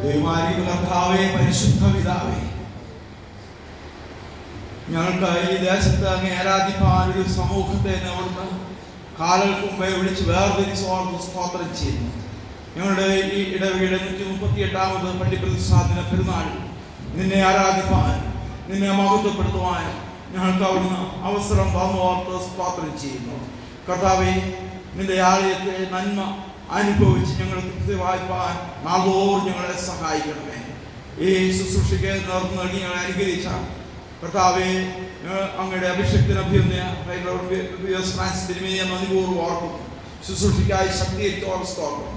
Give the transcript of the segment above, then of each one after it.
കർത്താവേ, പരിശുദ്ധ പിതാവേ, ഞങ്ങൾക്ക് ഈ ദേശത്ത് അങ്ങേ ആരാധിപ്പാൻ ഒരു സമൂഹത്തെ അവിടുന്ന് കാലങ്ങൾക്ക് മുമ്പേ വിളിച്ച് വേർതിരിച്ചോർന്ന് സ്തോത്രം ചെയ്യുന്നു. ഞങ്ങളുടെ ഈ ഇടവകയുടെ 138ാമത് പള്ളി പ്രതിഷ്ഠാദിന പെരുന്നാൾ നിന്നെ ആരാധിപ്പാൻ, നിന്നെ മഹത്വപ്പെടുത്തുവാൻ ഞങ്ങൾക്ക് അവിടുന്ന് അവസരം തന്നോർത്ത് സ്തോത്രം ചെയ്യുന്നു. കർത്താവേ, നിന്റെ ആലയത്തെ നന്മ അനുഭവിച്ച് ഞങ്ങൾ തൃപ്തിവായ്പാൻ നാളോറും ഞങ്ങളെ സഹായിക്കണമേ. ഈ ശുശ്രൂഷയ്ക്ക് നേതൃത്വം നൽകി ഞങ്ങളെ അനുഗ്രഹിച്ച കർത്താവേ, അങ്ങയുടെ അഭിഷേകത്തിന് അഭ്യർത്ഥന നന്ദിപൂർവ്വം ഓർക്കുന്നു. ശുശ്രൂഷയ്ക്കായി ശക്തിയേറ്റോർ സ്തോത്രം.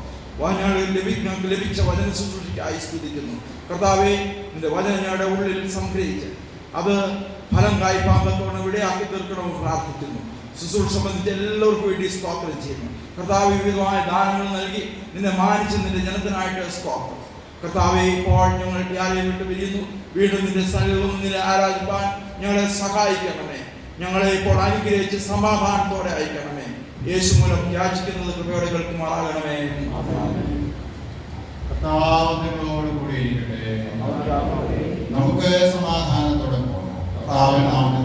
ഞങ്ങൾക്ക് ലഭിച്ച വചന ശുശ്രൂഷയ്ക്കായി സ്തുതിക്കുന്നു. കർത്താവേ, നിന്റെ വചനം ഞങ്ങളുടെ ഉള്ളിൽ സംഗ്രഹിച്ച് അത് ഫലം കായ്പാമ്പത്തോടെ ഇവിടെയാക്കി തീർക്കണമെന്ന് പ്രാർത്ഥിക്കുന്നു. ശുശ്രൂഷ സംബന്ധിച്ച് എല്ലാവർക്കും വേണ്ടി സ്തോത്രം ചെയ്യുന്നു. കർത്താവ് വിവിധമായ ദാനങ്ങൾ നൽകി നിന്നെ മാനിച്ച് നിന്റെ ജനത്തിനായിട്ട് സ്തോത്രം. കർത്താവെ, ഇപ്പോൾ ഞങ്ങൾ ആരെയും വിട്ട് പിരിയുന്നു. വീണ്ടും നിന്റെ സ്ഥലവും നിന്നെ ആരാധിപ്പാൻ ഞങ്ങളെ സഹായിക്കണമേ. ഞങ്ങളെ ഇപ്പോൾ അനുഗ്രഹിച്ച് സമാധാനത്തോടെ അയക്കണമേ. യേശു മൂലം യാചിക്കുന്നത് കൃപയോടെ കേൾക്കുമാറാകണമേ. കർത്താവ് നിങ്ങളോട് കൂടിയിരിക്കട്ടെ. നമുക്ക് സമാധാനത്തോടെ പോകാം. കർത്താവിന്റെ നാമത്തിൽ